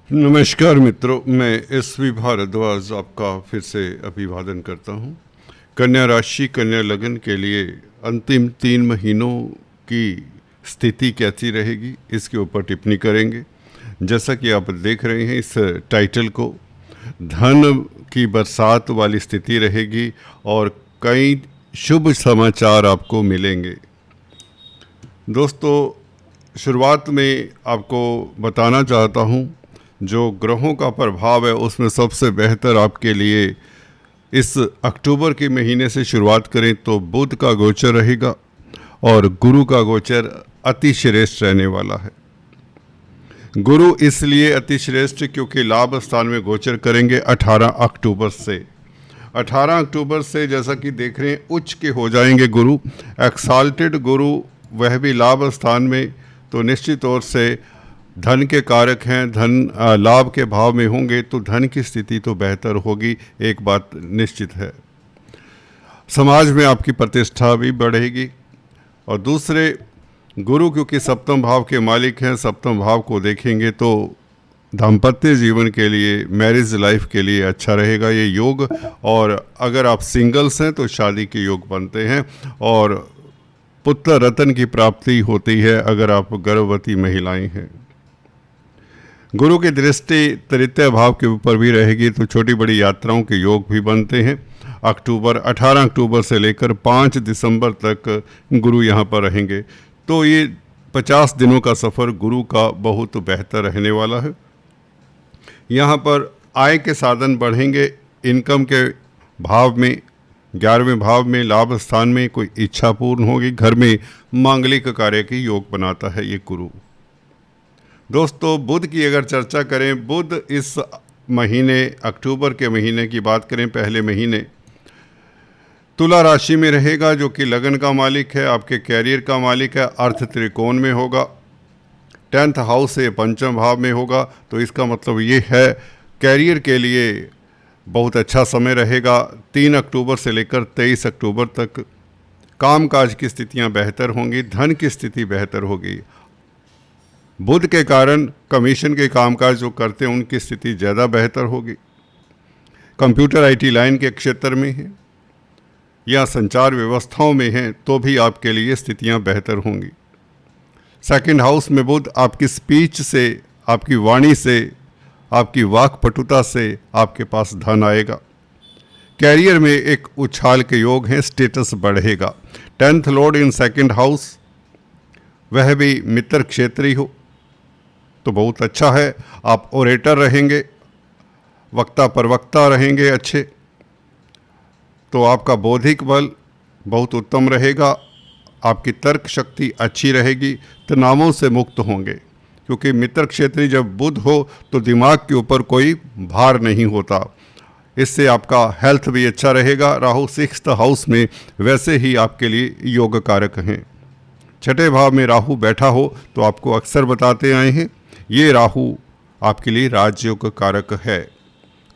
नमस्कार मित्रों, मैं एसवी भारद्वाज आपका फिर से अभिवादन करता हूं। कन्या राशि, कन्या लगन के लिए अंतिम 3 महीनों की स्थिति कैसी रहेगी, इसके ऊपर टिप्पणी करेंगे। जैसा कि आप देख रहे हैं इस टाइटल को, धन की बरसात वाली स्थिति रहेगी और कई शुभ समाचार आपको मिलेंगे। दोस्तों, शुरुआत में आपको बताना चाहता हूं, जो ग्रहों का प्रभाव है उसमें सबसे बेहतर आपके लिए इस अक्टूबर के महीने से शुरुआत करें तो बुध का गोचर रहेगा और गुरु का गोचर अति श्रेष्ठ रहने वाला है। गुरु इसलिए अति श्रेष्ठ क्योंकि लाभ स्थान में गोचर करेंगे 18 अक्टूबर से। 18 अक्टूबर से जैसा कि देख रहे हैं उच्च के हो जाएंगे गुरु, एक्साल्टेड गुरु, वह भी लाभ स्थान में। तो निश्चित तौर से धन के कारक हैं, धन लाभ के भाव में होंगे तो धन की स्थिति तो बेहतर होगी, एक बात निश्चित है। समाज में आपकी प्रतिष्ठा भी बढ़ेगी। और दूसरे, गुरु क्योंकि सप्तम भाव के मालिक हैं, सप्तम भाव को देखेंगे तो दाम्पत्य जीवन के लिए, मैरिज लाइफ के लिए अच्छा रहेगा ये योग। और अगर आप सिंगल्स हैं तो शादी के योग बनते हैं और पुत्र रत्न की प्राप्ति होती है अगर आप गर्भवती महिलाएं हैं। गुरु की दृष्टि तृतीय भाव के ऊपर भी रहेगी तो छोटी बड़ी यात्राओं के योग भी बनते हैं। 18 अक्टूबर से लेकर 5 दिसंबर तक गुरु यहाँ पर रहेंगे, तो ये 50 दिनों का सफ़र गुरु का बहुत बेहतर रहने वाला है। यहाँ पर आय के साधन बढ़ेंगे, इनकम के भाव में, 11वें भाव में, लाभ स्थान में कोई इच्छा पूर्ण होगी, घर में मांगलिक कार्य की योग बनाता है ये गुरु। दोस्तों, बुध की अगर चर्चा करें, बुध इस महीने, अक्टूबर के महीने की बात करें, पहले महीने तुला राशि में रहेगा जो कि लगन का मालिक है, आपके कैरियर का मालिक है, अर्थ त्रिकोण में होगा, 10th हाउस से 5वें भाव में होगा। तो इसका मतलब ये है कैरियर के लिए बहुत अच्छा समय रहेगा। 3 अक्टूबर से लेकर 23 अक्टूबर तक कामकाज की स्थितियां बेहतर होंगी, धन की स्थिति बेहतर होगी। बुध के कारण कमीशन के कामकाज जो करते हैं उनकी स्थिति ज़्यादा बेहतर होगी। कंप्यूटर आईटी लाइन के क्षेत्र में है या संचार व्यवस्थाओं में हैं तो भी आपके लिए स्थितियां बेहतर होंगी। 2nd हाउस में बुध आपकी स्पीच से, आपकी वाणी से, आपकी वाक्पटुता से आपके पास धन आएगा। कैरियर में एक उछाल के योग हैं, स्टेटस बढ़ेगा। 10th लॉर्ड इन 2nd हाउस, वह भी मित्र क्षेत्री हो तो बहुत अच्छा है। आप ओरेटर रहेंगे, वक्ता परवक्ता रहेंगे अच्छे, तो आपका बौद्धिक बल बहुत उत्तम रहेगा, आपकी तर्क शक्ति अच्छी रहेगी, तनावों से मुक्त होंगे क्योंकि मित्र क्षेत्री जब बुध हो तो दिमाग के ऊपर कोई भार नहीं होता। इससे आपका हेल्थ भी अच्छा रहेगा। राहु 6th हाउस में वैसे ही आपके लिए योग कारक हैं। 6ठे भाव में राहु बैठा हो तो आपको अक्सर बताते आए हैं, ये राहु आपके लिए राजयोग कारक है।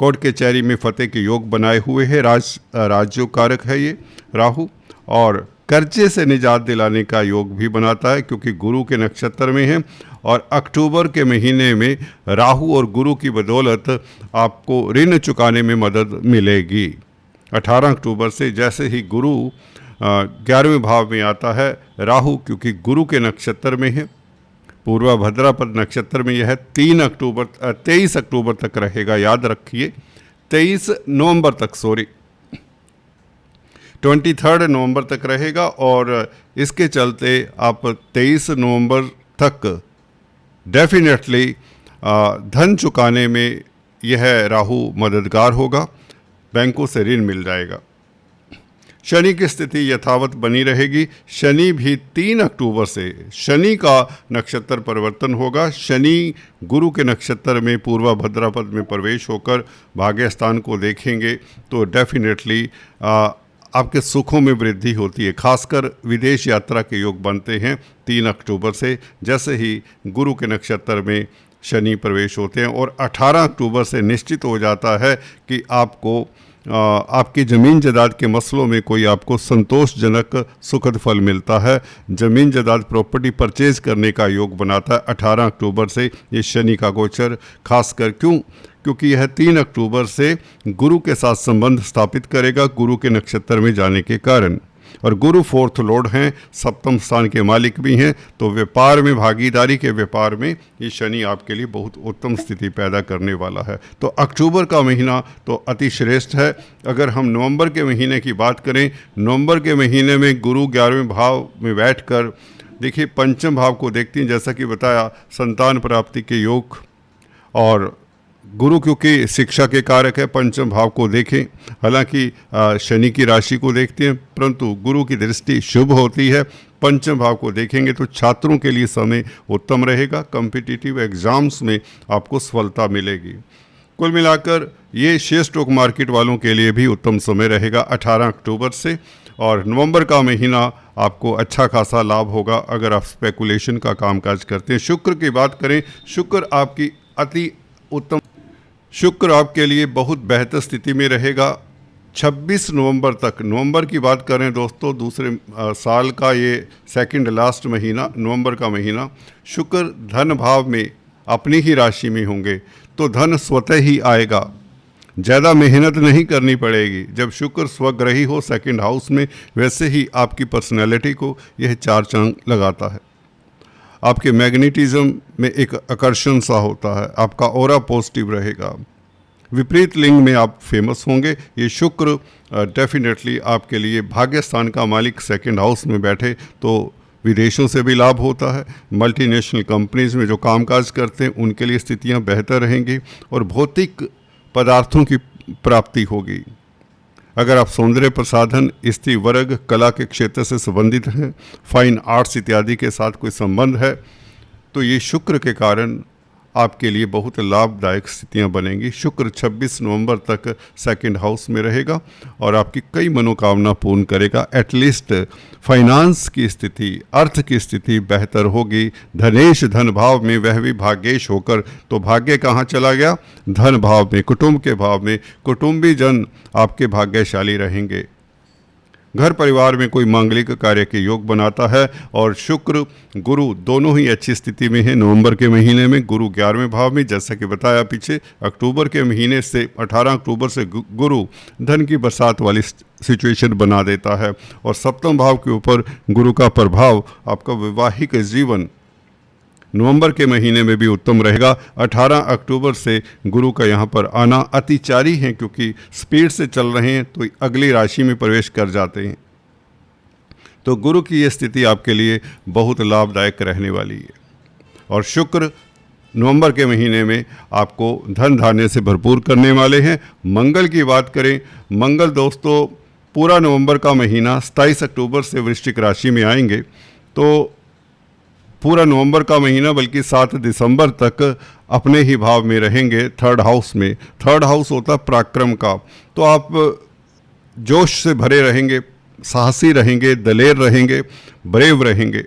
कोर्ट कचहरी में फतेह के योग बनाए हुए हैं, राजयोग कारक है ये राहु। और कर्जे से निजात दिलाने का योग भी बनाता है क्योंकि गुरु के नक्षत्र में है। और अक्टूबर के महीने में राहु और गुरु की बदौलत आपको ऋण चुकाने में मदद मिलेगी। 18 अक्टूबर से जैसे ही गुरु 11वें भाव में आता है, राहु क्योंकि गुरु के नक्षत्र में है, पूर्वा भद्रापद नक्षत्र में यह 23 अक्टूबर तक रहेगा, याद रखिए 23 नवंबर तक, 23 नवंबर तक रहेगा। और इसके चलते आप 23 नवंबर तक डेफिनेटली धन चुकाने में यह राहु मददगार होगा, बैंकों से ऋण मिल जाएगा। शनि की स्थिति यथावत बनी रहेगी। शनि भी 3 अक्टूबर से शनि का नक्षत्र परिवर्तन होगा। शनि गुरु के नक्षत्र में पूर्वा भद्रापद में प्रवेश होकर भाग्य स्थान को देखेंगे तो डेफिनेटली आपके सुखों में वृद्धि होती है। खासकर विदेश यात्रा के योग बनते हैं 3 अक्टूबर से, जैसे ही गुरु के नक्षत्र में शनि प्रवेश होते हैं। और 18 अक्टूबर से निश्चित हो जाता है कि आपको आपकी ज़मीन जायदाद के मसलों में कोई आपको संतोषजनक सुखद फल मिलता है। ज़मीन जायदाद प्रॉपर्टी परचेज करने का योग बनाता है 18 अक्टूबर से ये शनि का गोचर, खासकर क्योंकि यह 3 अक्टूबर से गुरु के साथ संबंध स्थापित करेगा, गुरु के नक्षत्र में जाने के कारण। और गुरु 4th लॉर्ड हैं, सप्तम स्थान के मालिक भी हैं, तो व्यापार में, भागीदारी के व्यापार में ये शनि आपके लिए बहुत उत्तम स्थिति पैदा करने वाला है। तो अक्टूबर का महीना तो अति श्रेष्ठ है। अगर हम नवंबर के महीने की बात करें, नवंबर के महीने में गुरु 11वें भाव में बैठकर, देखिए पंचम भाव को देखते हैं, जैसा कि बताया संतान प्राप्ति के योग, और गुरु क्योंकि शिक्षा के कारक है, पंचम भाव को देखें। हालांकि शनि की राशि को देखते हैं, परंतु गुरु की दृष्टि शुभ होती है। पंचम भाव को देखेंगे तो छात्रों के लिए समय उत्तम रहेगा, कॉम्पिटिटिव एग्जाम्स में आपको सफलता मिलेगी। कुल मिलाकर ये शेयर स्टॉक मार्केट वालों के लिए भी उत्तम समय रहेगा 18 अक्टूबर से। और नवंबर का महीना आपको अच्छा खासा लाभ होगा अगर आप स्पेकुलेशन का कामकाज करते हैं। शुक्र की बात करें, शुक्र आपकी अति उत्तम, शुक्र आपके लिए बहुत बेहतर स्थिति में रहेगा 26 नवंबर तक। नवंबर की बात करें दोस्तों, दूसरे साल का ये सेकंड लास्ट महीना, नवंबर का महीना, शुक्र धन भाव में अपनी ही राशि में होंगे तो धन स्वतः ही आएगा, ज़्यादा मेहनत नहीं करनी पड़ेगी। जब शुक्र स्वग्रही हो सेकंड हाउस में, वैसे ही आपकी पर्सनैलिटी को यह 4 चांद लगाता है। आपके मैग्नेटिज्म में एक आकर्षण सा होता है, आपका ऑरा पॉजिटिव रहेगा, विपरीत लिंग में आप फेमस होंगे। ये शुक्र डेफिनेटली आपके लिए, भाग्य स्थान का मालिक सेकंड हाउस में बैठे तो विदेशों से भी लाभ होता है। मल्टीनेशनल कंपनीज में जो कामकाज करते हैं उनके लिए स्थितियां बेहतर रहेंगी और भौतिक पदार्थों की प्राप्ति होगी। अगर आप सौंदर्य प्रसाधन, स्त्री वर्ग, कला के क्षेत्र से संबंधित हैं, फाइन आर्ट्स इत्यादि के साथ कोई संबंध है, तो ये शुक्र के कारण आपके लिए बहुत लाभदायक स्थितियां बनेंगी। शुक्र 26 नवंबर तक सेकंड हाउस में रहेगा और आपकी कई मनोकामना पूर्ण करेगा। एटलीस्ट फाइनेंस की स्थिति, अर्थ की स्थिति बेहतर होगी। धनेश धन भाव में, वह भी भाग्येश होकर, तो भाग्य कहाँ चला गया? धन भाव में, कुटुंब के भाव में। कुटुंबी जन आपके भाग्यशाली रहेंगे। घर परिवार में कोई मांगलिक कार्य के योग बनाता है और शुक्र गुरु दोनों ही अच्छी स्थिति में है। नवंबर के महीने में गुरु 11वें भाव में, जैसा कि बताया पीछे। अक्टूबर के महीने से 18 अक्टूबर से गुरु धन की बरसात वाली सिचुएशन बना देता है और सप्तम भाव के ऊपर गुरु का प्रभाव आपका वैवाहिक जीवन नवंबर के महीने में भी उत्तम रहेगा। 18 अक्टूबर से गुरु का यहाँ पर आना अतिचारी है, क्योंकि स्पीड से चल रहे हैं तो अगली राशि में प्रवेश कर जाते हैं। तो गुरु की ये स्थिति आपके लिए बहुत लाभदायक रहने वाली है। और शुक्र नवंबर के महीने में आपको धन धान्य से भरपूर करने वाले हैं। मंगल की बात करें, मंगल दोस्तों पूरा नवंबर का महीना 27 अक्टूबर से वृश्चिक राशि में आएंगे, तो पूरा नवंबर का महीना बल्कि 7 दिसंबर तक अपने ही भाव में रहेंगे, थर्ड हाउस में। थर्ड हाउस होता है पराक्रम का, तो आप जोश से भरे रहेंगे, साहसी रहेंगे, दलेर रहेंगे, ब्रेव रहेंगे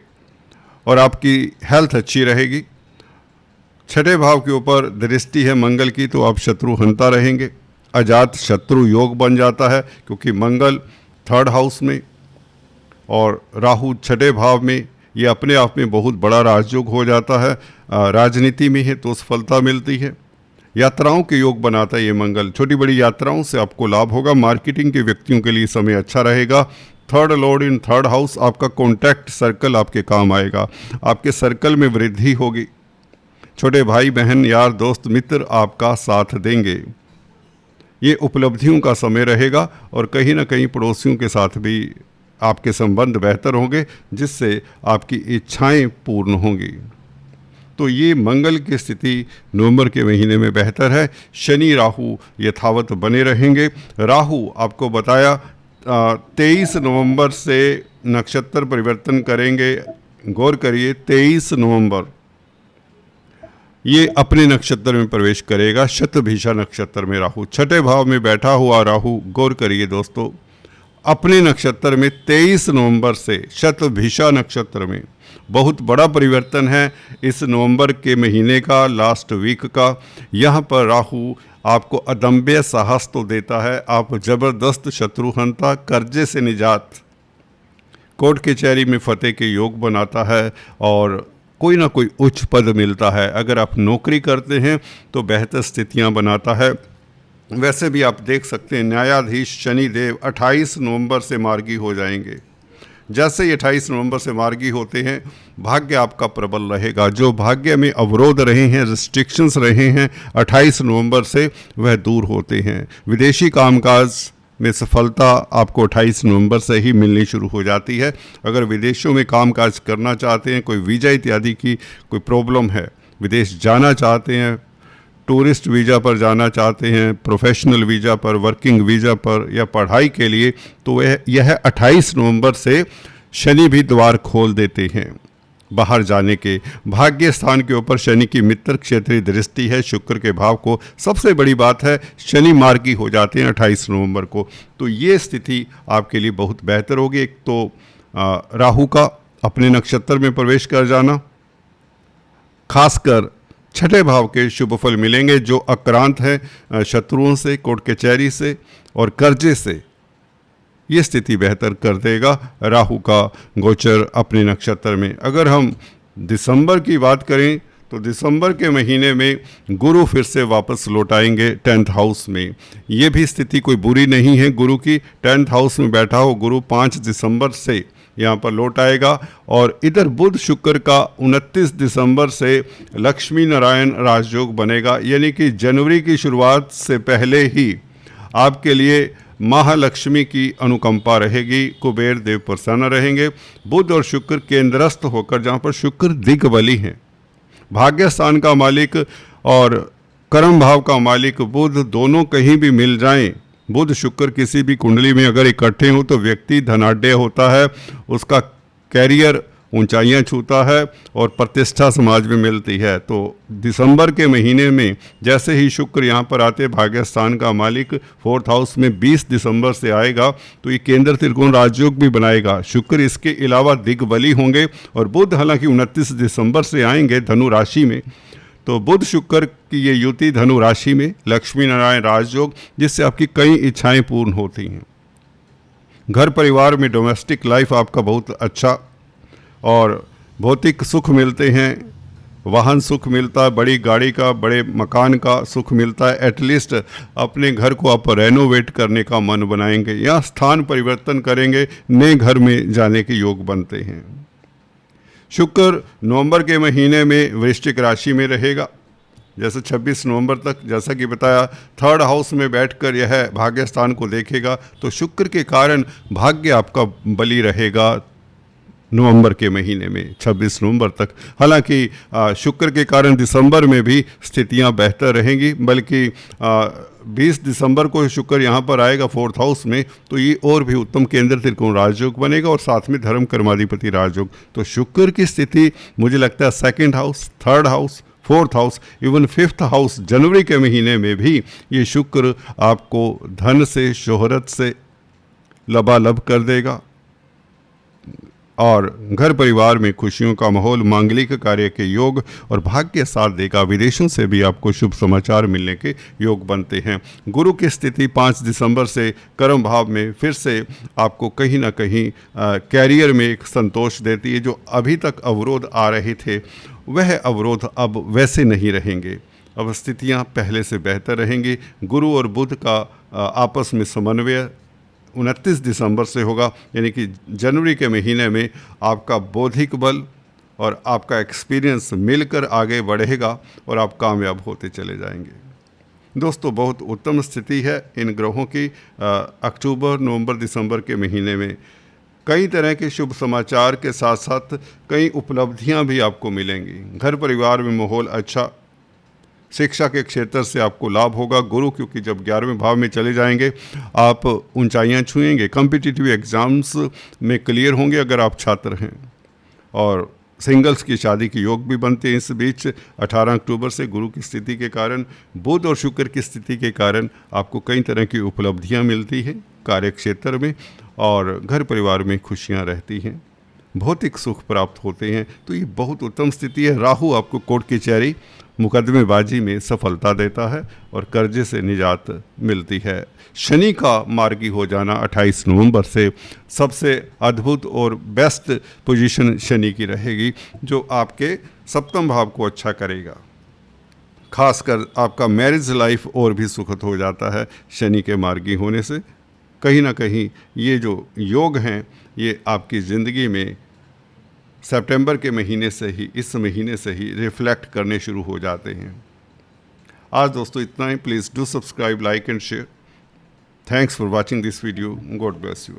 और आपकी हेल्थ अच्छी रहेगी। छठे भाव के ऊपर दृष्टि है मंगल की, तो आप शत्रु हंता रहेंगे। अजात शत्रु योग बन जाता है क्योंकि मंगल थर्ड हाउस में और राहु छठे भाव में, ये अपने आप में बहुत बड़ा राजयोग हो जाता है। राजनीति में है तो सफलता मिलती है। यात्राओं के योग बनाता है ये मंगल, छोटी बड़ी यात्राओं से आपको लाभ होगा। मार्केटिंग के व्यक्तियों के लिए समय अच्छा रहेगा। Third Lord in third house, आपका कॉन्टैक्ट सर्कल आपके काम आएगा, आपके सर्कल में वृद्धि होगी। छोटे भाई बहन, यार दोस्त मित्र आपका साथ देंगे। ये उपलब्धियों का समय रहेगा और कहीं ना कहीं पड़ोसियों के साथ भी आपके संबंध बेहतर होंगे, जिससे आपकी इच्छाएं पूर्ण होंगी। तो ये मंगल की स्थिति नवंबर के महीने में बेहतर है। शनि राहु यथावत बने रहेंगे। राहु आपको बताया 23 नवंबर से नक्षत्र परिवर्तन करेंगे। गौर करिए, 23 नवंबर ये अपने नक्षत्र में प्रवेश करेगा। शतभिषा नक्षत्र में राहु, छठे भाव में बैठा हुआ राहु, गौर करिए दोस्तों, अपने नक्षत्र में 23 नवंबर से शतभिषा नक्षत्र में। बहुत बड़ा परिवर्तन है इस नवंबर के महीने का, लास्ट वीक का। यहाँ पर राहु आपको अदम्य साहस तो देता है, आप जबरदस्त शत्रुहंता, कर्जे से निजात, कोर्ट कचहरी में फतेह के योग बनाता है और कोई ना कोई उच्च पद मिलता है। अगर आप नौकरी करते हैं तो बेहतर स्थितियां बनाता है। वैसे भी आप देख सकते हैं न्यायाधीश शनिदेव 28 नवंबर से मार्गी हो जाएंगे। जैसे ही 28 नवंबर से मार्गी होते हैं, भाग्य आपका प्रबल रहेगा। जो भाग्य में अवरोध रहे हैं, रिस्ट्रिक्शंस रहे हैं, 28 नवंबर से वह दूर होते हैं। विदेशी कामकाज में सफलता आपको 28 नवंबर से ही मिलनी शुरू हो जाती है। अगर विदेशों में कामकाज करना चाहते हैं, कोई वीज़ा इत्यादि की कोई प्रॉब्लम है, विदेश जाना चाहते हैं, टूरिस्ट वीज़ा पर जाना चाहते हैं, प्रोफेशनल वीज़ा पर, वर्किंग वीज़ा पर या पढ़ाई के लिए, तो यह 28 नवंबर से शनि भी द्वार खोल देते हैं बाहर जाने के। भाग्य स्थान के ऊपर शनि की मित्र क्षेत्रीय दृष्टि है शुक्र के भाव को। सबसे बड़ी बात है शनि मार्गी हो जाते हैं 28 नवंबर को, तो ये स्थिति आपके लिए बहुत बेहतर होगी। एक तो राहु का अपने नक्षत्र में प्रवेश कर जाना, खासकर छठे भाव के शुभ फल मिलेंगे। जो आक्रांत है शत्रुओं से, कोर्ट कचहरी से और कर्जे से, ये स्थिति बेहतर कर देगा राहु का गोचर अपने नक्षत्र में। अगर हम दिसंबर की बात करें तो दिसंबर के महीने में गुरु फिर से वापस लौट आएंगे 10th हाउस में। ये भी स्थिति कोई बुरी नहीं है गुरु की। 10th हाउस में बैठा हो गुरु 5 दिसंबर से यहाँ पर लौट आएगा। और इधर बुध शुक्र का 29 दिसंबर से लक्ष्मी नारायण राजयोग बनेगा, यानी कि जनवरी की शुरुआत से पहले ही आपके लिए महालक्ष्मी की अनुकंपा रहेगी, कुबेर देव प्रसन्न रहेंगे। बुध और शुक्र केंद्रस्थ होकर, जहाँ पर शुक्र दिग्बली हैं, भाग्य स्थान का मालिक और कर्म भाव का मालिक बुध दोनों कहीं भी मिल जाएं, बुध शुक्र किसी भी कुंडली में अगर इकट्ठे हो तो व्यक्ति धनाढ्य होता है, उसका कैरियर ऊंचाइयां छूता है और प्रतिष्ठा समाज में मिलती है। तो दिसंबर के महीने में जैसे ही शुक्र यहाँ पर आते, भाग्य स्थान का मालिक 4th हाउस में 20 दिसंबर से आएगा, तो ये केंद्र त्रिकोण राजयोग भी बनाएगा। शुक्र इसके अलावा दिग्बली होंगे और बुध हालांकि 29 दिसंबर से आएंगे धनु राशि में। तो बुध शुक्र की ये युति धनु राशि में लक्ष्मी नारायण राजयोग, जिससे आपकी कई इच्छाएं पूर्ण होती हैं। घर परिवार में डोमेस्टिक लाइफ आपका बहुत अच्छा और भौतिक सुख मिलते हैं, वाहन सुख मिलता है, बड़ी गाड़ी का, बड़े मकान का सुख मिलता है। एटलीस्ट अपने घर को आप रेनोवेट करने का मन बनाएंगे या स्थान परिवर्तन करेंगे, नए घर में जाने के योग बनते हैं। शुक्र नवंबर के महीने में वृश्चिक राशि में रहेगा, जैसे 26 नवंबर तक। जैसा कि बताया 3rd हाउस में बैठकर यह भाग्य स्थान को देखेगा, तो शुक्र के कारण भाग्य आपका बली रहेगा नवंबर के महीने में 26 नवंबर तक। हालांकि शुक्र के कारण दिसंबर में भी स्थितियां बेहतर रहेंगी, बल्कि 20 दिसंबर को शुक्र यहाँ पर आएगा 4th हाउस में, तो ये और भी उत्तम केंद्र त्रिकोण राजयोग बनेगा और साथ में धर्म कर्माधिपति राजयोग। तो शुक्र की स्थिति मुझे लगता है 2nd house, 3rd house, 4th house, even 5th house जनवरी के महीने में भी ये शुक्र आपको धन से, शोहरत से लबालब कर देगा और घर परिवार में खुशियों का माहौल, मांगलिक कार्य के योग और भाग्य साथ देगा। विदेशों से भी आपको शुभ समाचार मिलने के योग बनते हैं। गुरु की स्थिति 5 दिसंबर से कर्म भाव में फिर से आपको कहीं ना कहीं कैरियर में एक संतोष देती है। जो अभी तक अवरोध आ रहे थे वह अवरोध अब वैसे नहीं रहेंगे, अब स्थितियाँ पहले से बेहतर रहेंगी। गुरु और बुध का आपस में समन्वय 29 दिसंबर से होगा, यानी कि जनवरी के महीने में आपका बौद्धिक बल और आपका एक्सपीरियंस मिलकर आगे बढ़ेगा और आप कामयाब होते चले जाएंगे। दोस्तों, बहुत उत्तम स्थिति है इन ग्रहों की। अक्टूबर, नवंबर, दिसंबर के महीने में कई तरह के शुभ समाचार के साथ साथ कई उपलब्धियां भी आपको मिलेंगी। घर परिवार में माहौल अच्छा, शिक्षा के क्षेत्र से आपको लाभ होगा। गुरु क्योंकि जब 11वें भाव में चले जाएंगे आप ऊंचाइयां छुएंगे, कॉम्पिटिटिव एग्ज़ाम्स में क्लियर होंगे अगर आप छात्र हैं, और सिंगल्स की शादी के योग भी बनते हैं। इस बीच 18 अक्टूबर से गुरु की स्थिति के कारण, बुध और शुक्र की स्थिति के कारण आपको कई तरह की उपलब्धियां मिलती हैं कार्य क्षेत्र में और घर परिवार में खुशियां रहती हैं, भौतिक सुख प्राप्त होते हैं। तो ये बहुत उत्तम स्थिति है। राहु आपको कोर्ट कचहरी मुकदमेबाजी में सफलता देता है और कर्जे से निजात मिलती है। शनि का मार्गी हो जाना 28 नवंबर से सबसे अद्भुत और बेस्ट पोजीशन शनि की रहेगी, जो आपके सप्तम भाव को अच्छा करेगा। खासकर आपका मैरिज लाइफ और भी सुखद हो जाता है शनि के मार्गी होने से। कहीं ना कहीं ये जो योग हैं ये आपकी ज़िंदगी में सितंबर के महीने से ही, इस महीने से ही रिफ्लेक्ट करने शुरू हो जाते हैं। आज दोस्तों इतना ही। Please do subscribe, like and share. Thanks for watching this video. God bless you.